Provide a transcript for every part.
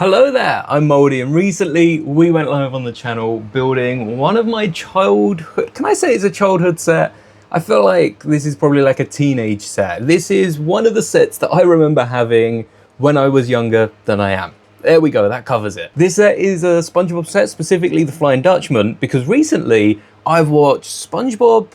Hello there, I'm Mouldie, and recently we went live on the channel building one of my childhood, can I say it's a childhood set? I feel like this is probably like a teenage set. This is one of the sets that I remember having when I was younger than I am. There we go, that covers it. This set is a SpongeBob set, specifically the Flying Dutchman, because recently I've watched SpongeBob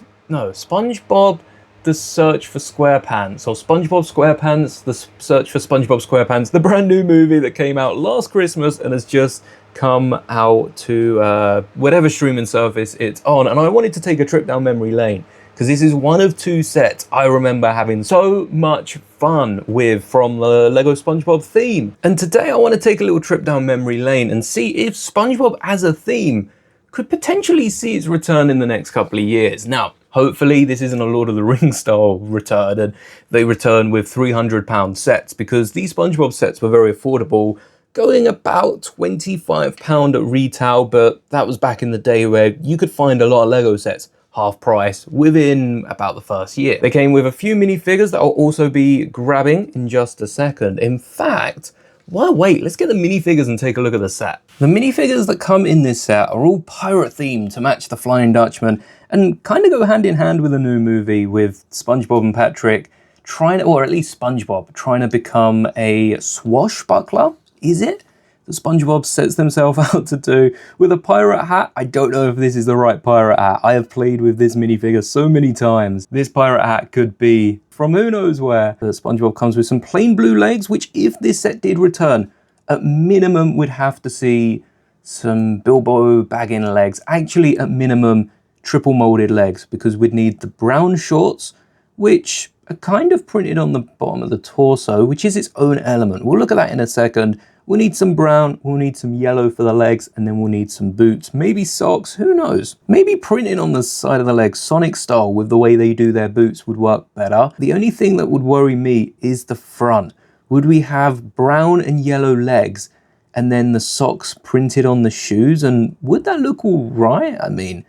The Search for SquarePants, or SpongeBob SquarePants, The Search for SpongeBob SquarePants, the brand new movie that came out last Christmas and has just come out to whatever streaming service it's on. And I wanted to take a trip down memory lane, because this is one of two sets I remember having so much fun with from the Lego SpongeBob theme. And today I want to take a little trip down memory lane and see if SpongeBob as a theme could potentially see its return in the next couple of years. Now, hopefully this isn't a Lord of the Rings style return and they return with £300 sets, because these SpongeBob sets were very affordable, going about £25 at retail, but that was back in the day where you could find a lot of Lego sets half price within about the first year. They came with a few minifigures that I'll also be grabbing in just a second. In fact, why wait? Let's get the minifigures and take a look at the set. The minifigures that come in this set are all pirate themed to match the Flying Dutchman and kind of go hand in hand with a new movie with SpongeBob and Patrick trying to, or at least SpongeBob, trying to become a swashbuckler, is it? That SpongeBob sets themselves out to do with a pirate hat. I don't know if this is the right pirate hat. I have played with this minifigure so many times. This pirate hat could be from who knows where. The SpongeBob comes with some plain blue legs, which if this set did return, at minimum would have to see some Bilbo Baggins legs. Actually, at minimum, triple molded legs, because we'd need the brown shorts, which are kind of printed on the bottom of the torso, which is its own element. We'll look at that in a second. We'll need some brown, we'll need some yellow for the legs, and then we'll need some boots, maybe socks, who knows? Maybe printing on the side of the legs, Sonic style, with the way they do their boots would work better. The only thing that would worry me is the front. Would we have brown and yellow legs, and then the socks printed on the shoes, and would that look all right? I mean,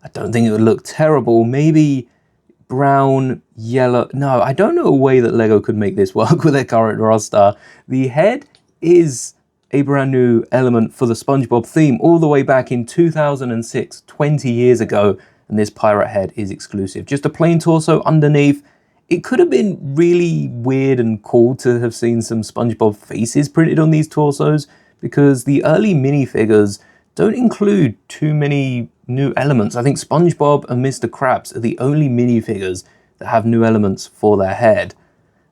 I don't think it would look terrible. Maybe brown, yellow, no, I don't know a way that Lego could make this work with their current roster. The head is a brand new element for the SpongeBob theme all the way back in 2006, 20 years ago, and this pirate head is exclusive. Just a plain torso underneath. It could have been really weird and cool to have seen some SpongeBob faces printed on these torsos, because the early minifigures don't include too many new elements. I think SpongeBob and Mr. Krabs are the only minifigures that have new elements for their head.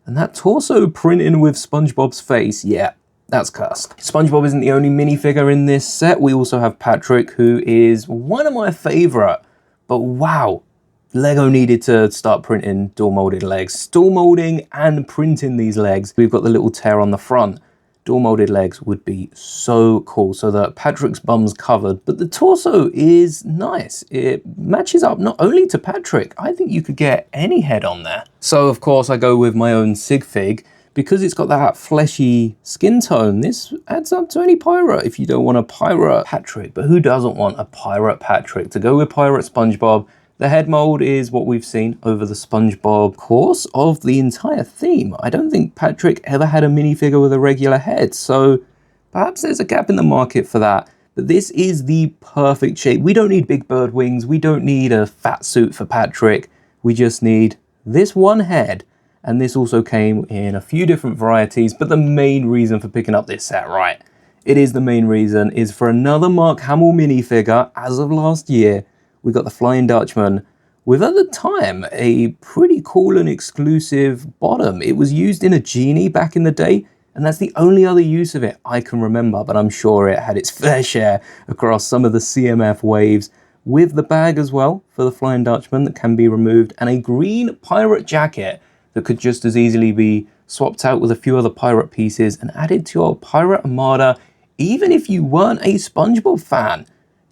And that torso printing with SpongeBob's face, yeah, that's cursed. SpongeBob isn't the only minifigure in this set. We also have Patrick, who is one of my favorite, but wow, Lego needed to start printing dual molded legs. Dual molding and printing these legs. We've got the little tear on the front. Dual molded legs would be so cool, so that Patrick's bum's covered, but the torso is nice. It matches up not only to Patrick, I think you could get any head on there. So of course I go with my own sig fig, because it's got that fleshy skin tone. This adds up to any pirate if you don't want a pirate Patrick, but who doesn't want a pirate Patrick? To go with pirate SpongeBob, the head mold is what we've seen over the SpongeBob course of the entire theme. I don't think Patrick ever had a minifigure with a regular head, so perhaps there's a gap in the market for that. But this is the perfect shape. We don't need big bird wings. We don't need a fat suit for Patrick. We just need this one head. And this also came in a few different varieties, but the main reason for picking up this set, right, it is the main reason, is for another Mark Hamill minifigure. As of last year, we got the Flying Dutchman with, at the time, a pretty cool and exclusive bottom. It was used in a genie back in the day, and that's the only other use of it I can remember, but I'm sure it had its fair share across some of the CMF waves, with the bag as well for the Flying Dutchman that can be removed, and a green pirate jacket that could just as easily be swapped out with a few other pirate pieces and added to your pirate armada, even if you weren't a SpongeBob fan.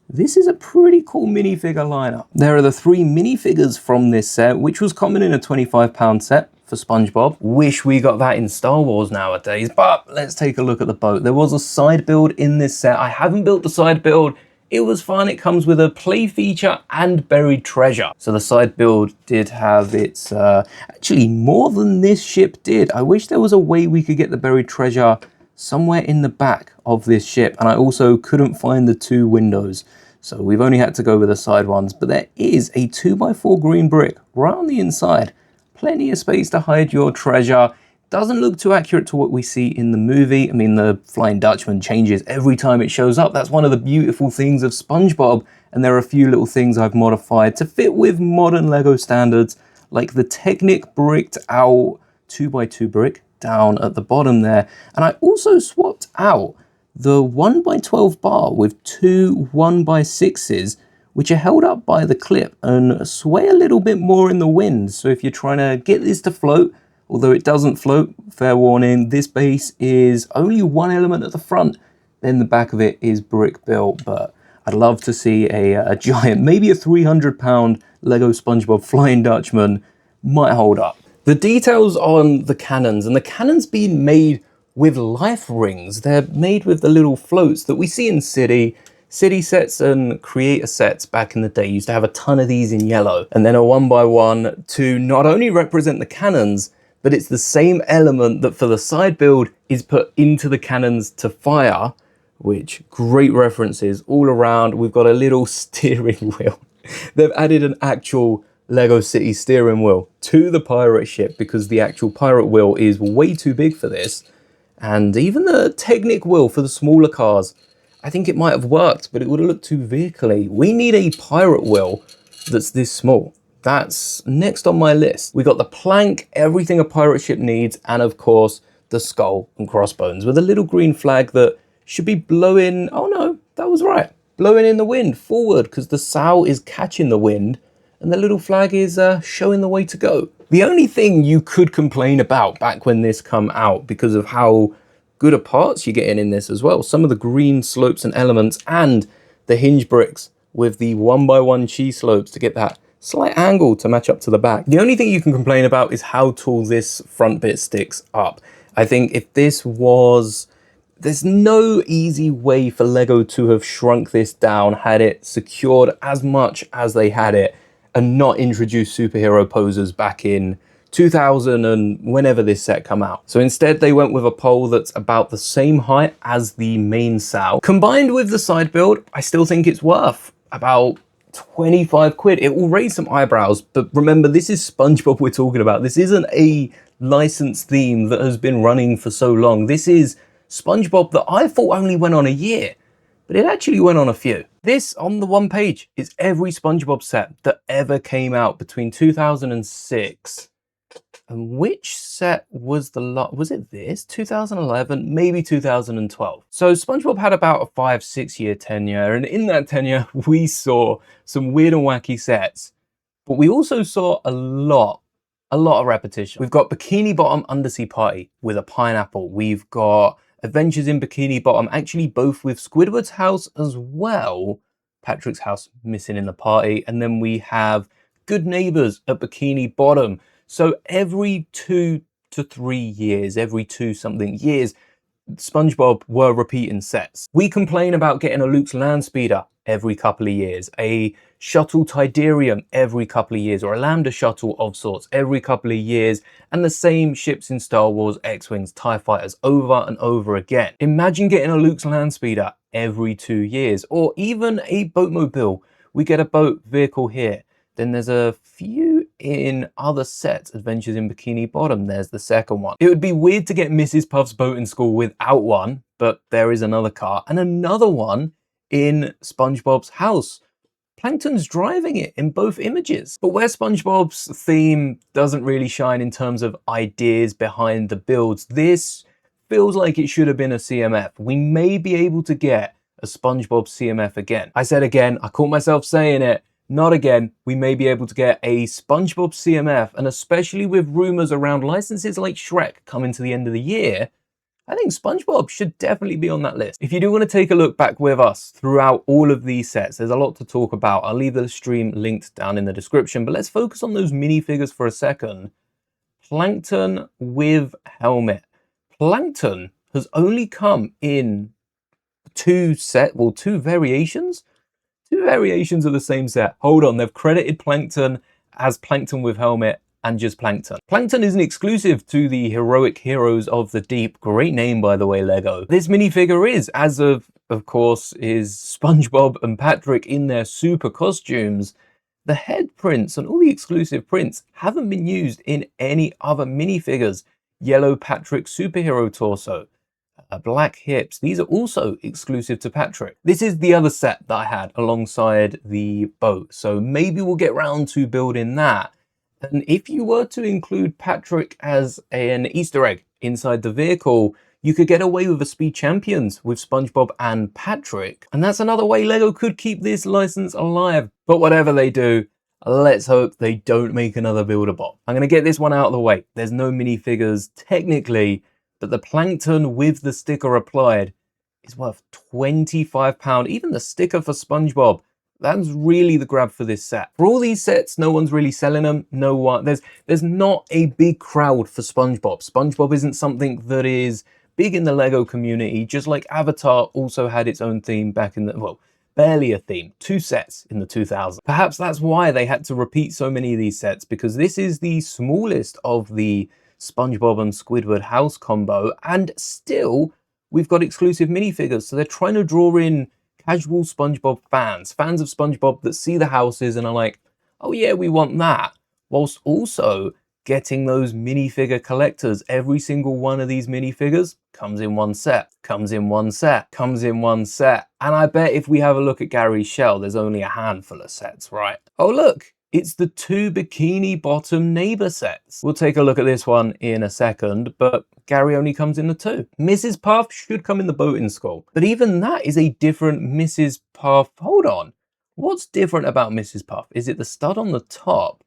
This is a pretty cool minifigure lineup. There are the three minifigures from this set, which was common in a £25 set for SpongeBob. Wish we got that in Star Wars nowadays, but let's take a look at the boat. There was a side build in this set. I haven't built the side build. It was fun. It comes with a play feature and buried treasure. So the side build did have its, actually more than this ship did. I wish there was a way we could get the buried treasure somewhere in the back of this ship, and I also couldn't find the 2 windows, so we've only had to go with the side ones. But there is a 2x4 green brick right on the inside. Plenty of space to hide your treasure. Doesn't look too accurate to what we see in the movie. I mean, the Flying Dutchman changes every time it shows up. That's one of the beautiful things of SpongeBob. And there are a few little things I've modified to fit with modern Lego standards, like the Technic bricked out 2x2 brick down at the bottom there. And I also swapped out the 1x12 bar with 2 1x6s, which are held up by the clip and sway a little bit more in the wind. So if you're trying to get this to float, although it doesn't float, fair warning, this base is only 1 element at the front, then the back of it is brick built. But I'd love to see a giant, maybe a 300-pound Lego SpongeBob Flying Dutchman might hold up. The details on the cannons, and the cannons being made with life rings. They're made with the little floats that we see in City sets and creator sets back in the day. Used to have a ton of these in yellow, and then a 1x1 to not only represent the cannons, but it's the same element that for the side build is put into the cannons to fire, which great references all around. We've got a little steering wheel. They've added an actual Lego City steering wheel to the pirate ship because the actual pirate wheel is way too big for this. And even the Technic wheel for the smaller cars, I think it might have worked, but it would have looked too vehicle-y. We need a pirate wheel that's this small. That's next on my list. We got the plank, everything a pirate ship needs, and of course, the skull and crossbones with a little green flag that should be blowing, oh no, that was right, blowing in the wind forward because the sail is catching the wind and the little flag is showing the way to go. The only thing you could complain about back when this come out, because of how good a parts you're getting in this as well, some of the green slopes and elements and the hinge bricks with the 1x1 cheese slopes to get that slight angle to match up to the back. The only thing you can complain about is how tall this front bit sticks up. I think if this was, there's no easy way for Lego to have shrunk this down, had it secured as much as they had it, and not introduce superhero posers back in 2000 and whenever this set come out. So instead they went with a pole that's about the same height as the main sail. Combined with the side build, I still think it's worth about 25 quid. It will raise some eyebrows, but remember, this is SpongeBob we're talking about. This isn't a licensed theme that has been running for so long. This is SpongeBob that I thought only went on a year, but it actually went on a few. This on the one page is every SpongeBob set that ever came out between 2006. And which set was the lot? Was it this? 2011, maybe 2012. So SpongeBob had about a 5-6 year tenure. And in that tenure, we saw some weird and wacky sets, but we also saw a lot of repetition. We've got Bikini Bottom Undersea Party with a pineapple. We've got Adventures in Bikini Bottom, actually both with Squidward's house as well. Patrick's house missing in the party. And then we have Good Neighbors at Bikini Bottom. So every 2 to 3 years, every 2 something years, SpongeBob were repeating sets. We complain about getting a Luke's land speeder every couple of years, a shuttle Tidarium every couple of years, or a Lambda shuttle of sorts every couple of years, and the same ships in Star Wars, X-Wings, TIE Fighters over and over again. Imagine getting a Luke's land speeder every 2 years, or even a boatmobile. We get a boat vehicle here. Then there's a few in other sets. Adventures in Bikini Bottom, there's the second one. It would be weird to get Mrs. Puff's boat in school without one, but there is another car. And another one in SpongeBob's house. Plankton's driving it in both images. But where SpongeBob's theme doesn't really shine in terms of ideas behind the builds, this feels like it should have been a CMF. We may be able to get a SpongeBob CMF again. I said again, I caught myself saying it. Not again. We may be able to get a SpongeBob CMF, and especially with rumors around licenses like Shrek coming to the end of the year, I think SpongeBob should definitely be on that list. If you do want to take a look back with us throughout all of these sets, there's a lot to talk about. I'll leave the stream linked down in the description, but let's focus on those minifigures for a second. Plankton with helmet. Plankton has only come in two variations. 2 variations of the same set. Hold on, they've credited Plankton as Plankton with helmet and just Plankton. Plankton isn't exclusive to the heroic heroes of the deep. Great name, by the way, Lego. This minifigure is, as of course, is SpongeBob and Patrick in their super costumes. The head prints and all the exclusive prints haven't been used in any other minifigures. Yellow Patrick superhero torso, black hips. These are also exclusive to Patrick. This is the other set that I had alongside the boat. So maybe we'll get round to building that. And if you were to include Patrick as an Easter egg inside the vehicle, you could get away with a Speed Champions with SpongeBob and Patrick. And that's another way Lego could keep this license alive. But whatever they do, let's hope they don't make another Build-A-Bot. I'm going to get this one out of the way. There's no minifigures technically, but the Plankton with the sticker applied is worth £25. Even the sticker for SpongeBob, that's really the grab for this set. For all these sets, no one's really selling them. No one, there's not a big crowd for SpongeBob. SpongeBob isn't something that is big in the Lego community, just like Avatar also had its own theme back in the, well, barely a theme, 2 sets in the 2000s. Perhaps that's why they had to repeat so many of these sets, because this is the smallest of the SpongeBob and Squidward house combo, and still we've got exclusive minifigures. So they're trying to draw in casual SpongeBob fans of SpongeBob that see the houses and are like, oh yeah, we want that, whilst also getting those minifigure collectors. Every single one of these minifigures comes in one set, comes in one set, comes in one set. And I bet if we have a look at Gary's shell, there's only a handful of sets, right? Oh look, it's the 2 Bikini Bottom neighbor sets. We'll take a look at this one in a second, but Gary only comes in the 2. Mrs. Puff should come in the boating school, but even that is a different Mrs. Puff. Hold on, what's different about Mrs. Puff? Is it the stud on the top?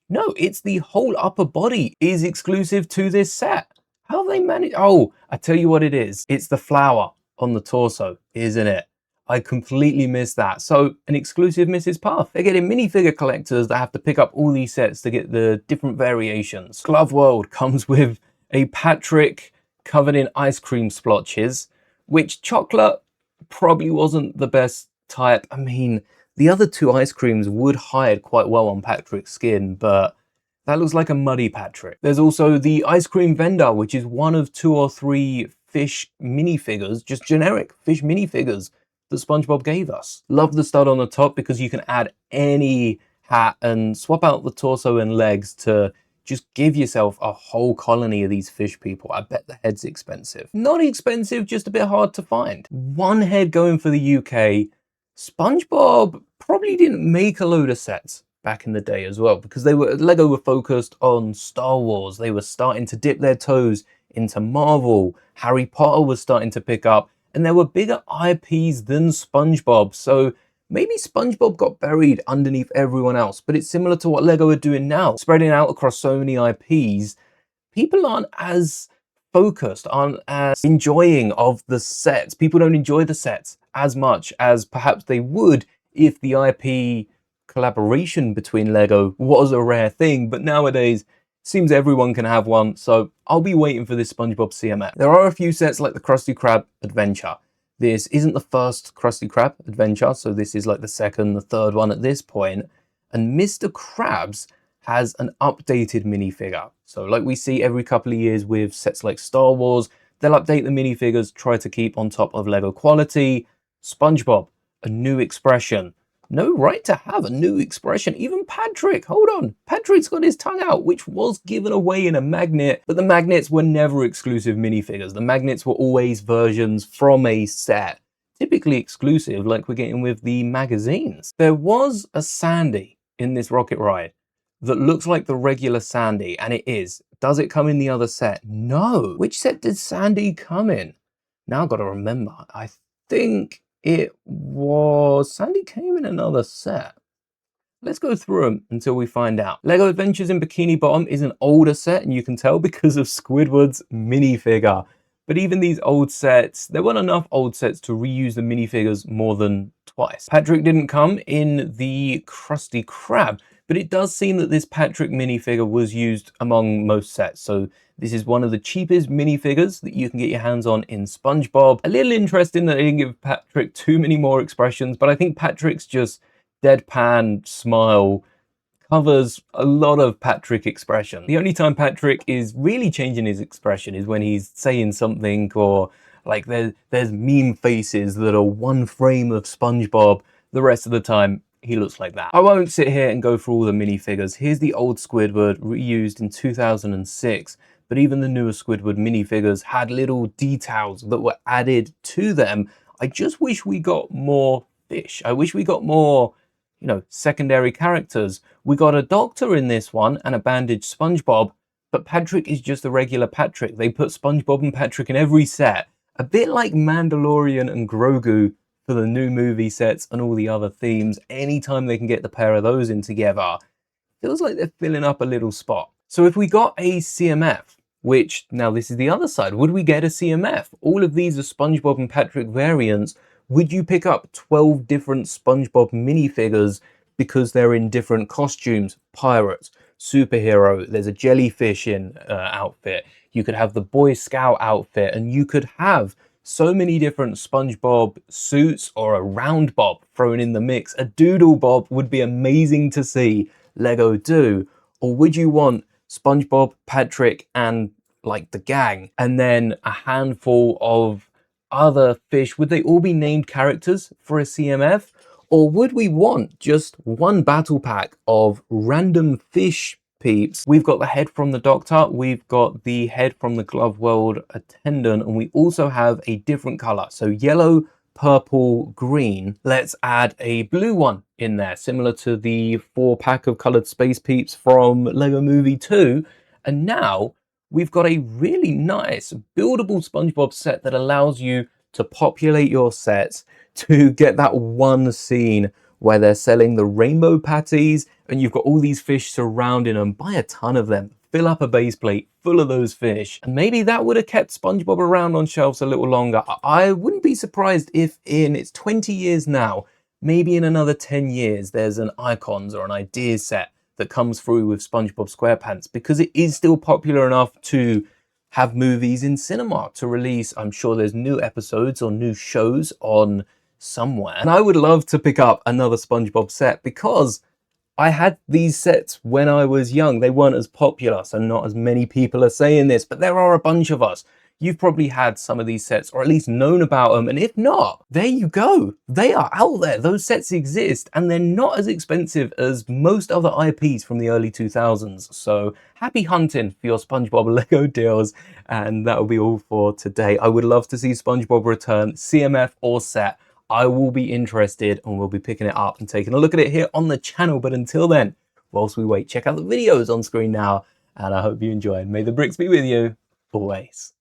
No, it's the whole upper body is exclusive to this set. How have they managed? Oh, I tell you what it is. It's the flower on the torso, isn't it? I completely missed that. So an exclusive Mrs. Puff. They're getting minifigure collectors that have to pick up all these sets to get the different variations. Glove World comes with a Patrick covered in ice cream splotches, which chocolate probably wasn't the best type. I mean, the other 2 ice creams would hide quite well on Patrick's skin, but that looks like a muddy Patrick. There's also the ice cream vendor, which is one of 2 or 3 fish minifigures, just generic fish minifigures that SpongeBob gave us. Love the stud on the top because you can add any hat and swap out the torso and legs to just give yourself a whole colony of these fish people. I bet the head's expensive. Not expensive, just a bit hard to find. One head going for the UK. SpongeBob probably didn't make a load of sets back in the day as well, because Lego were focused on Star Wars. They were starting to dip their toes into Marvel. Harry Potter was starting to pick up, and there were bigger IPs than SpongeBob. So maybe SpongeBob got buried underneath everyone else, but it's similar to what Lego are doing now, spreading out across so many IPs. People aren't as focused, aren't as enjoying of the sets. People don't enjoy the sets as much as perhaps they would if the IP collaboration between Lego was a rare thing, but nowadays seems everyone can have one, so I'll be waiting for this SpongeBob CMF. There are a few sets like the Krusty Krab Adventure. This isn't the first Krusty Krab Adventure, so this is like the second, the third one at this point, and Mr. Krabs has an updated minifigure. So like we see every couple of years with sets like Star Wars, they'll update the minifigures, try to keep on top of Lego quality. SpongeBob, a new expression. No right to have a new expression. Even Patrick, hold on. Patrick's got his tongue out, which was given away in a magnet, but the magnets were never exclusive minifigures. The magnets were always versions from a set, typically exclusive, like we're getting with the magazines. There was a Sandy in this rocket ride that looks like the regular Sandy, and it is. Does it come in the other set? No. Which set did Sandy come in? Now I've got to remember. I think it was... Sandy came in another set. Let's go through them until we find out. Lego Adventures in Bikini Bottom is an older set, and you can tell because of Squidward's minifigure. But even these old sets, there weren't enough old sets to reuse the minifigures more than twice. Patrick didn't come in the Krusty Krab, but it does seem that this Patrick minifigure was used among most sets. So this is one of the cheapest minifigures that you can get your hands on in SpongeBob. A little interesting that they didn't give Patrick too many more expressions, but I think Patrick's just deadpan smile covers a lot of Patrick expression. The only time Patrick is really changing his expression is when he's saying something, or like there's meme faces that are one frame of SpongeBob. The rest of the time, he looks like that. I won't sit here and go through all the minifigures. Here's the old Squidward reused in 2006, but even the newer Squidward minifigures had little details that were added to them. I just wish we got more fish. I wish we got more, you know, secondary characters. We got a doctor in this one and a bandaged SpongeBob, but Patrick is just a regular Patrick. They put SpongeBob and Patrick in every set. A bit like Mandalorian and Grogu for the new movie sets and all the other themes. Anytime they can get the pair of those in together, feels like they're filling up a little spot. So if we got a CMF, which now this is the other side, would we get a CMF? All of these are SpongeBob and Patrick variants. Would you pick up 12 different SpongeBob minifigures because they're in different costumes? Pirates, superhero, there's a jellyfish in outfit. You could have the Boy Scout outfit, and you could have so many different SpongeBob suits, or a round Bob thrown in the mix. A doodle Bob would be amazing to see Lego do. Or would you want SpongeBob, Patrick, and like the gang, and then a handful of other fish? Would they all be named characters for a CMF? Or would we want just one battle pack of random fish peeps? We've got the head from the Doctor, we've got the head from the Glove World attendant, and we also have a different color. So yellow, purple, green. Let's add a blue one in there, similar to the 4-pack of colored space peeps from Lego Movie 2. And now we've got a really nice buildable SpongeBob set that allows you to populate your sets to get that one scene where they're selling the rainbow patties and you've got all these fish surrounding them. Buy a ton of them, fill up a base plate full of those fish, and maybe that would have kept SpongeBob around on shelves a little longer. I wouldn't be surprised if it's 20 years now, maybe in another 10 years, there's an Icons or an Ideas set that comes through with SpongeBob SquarePants, because it is still popular enough to have movies in cinema to release. I'm sure there's new episodes or new shows on somewhere. And I would love to pick up another SpongeBob set, because I had these sets when I was young. They weren't as popular, so not as many people are saying this, but there are a bunch of us. You've probably had some of these sets, or at least known about them, and if not, there you go. They are out there. Those sets exist, and they're not as expensive as most other IPs from the early 2000s. So happy hunting for your SpongeBob Lego deals, and that will be all for today. I would love to see SpongeBob return, CMF or set. I will be interested, and we'll be picking it up and taking a look at it here on the channel. But until then, whilst we wait, check out the videos on screen now, and I hope you enjoy. May the bricks be with you always.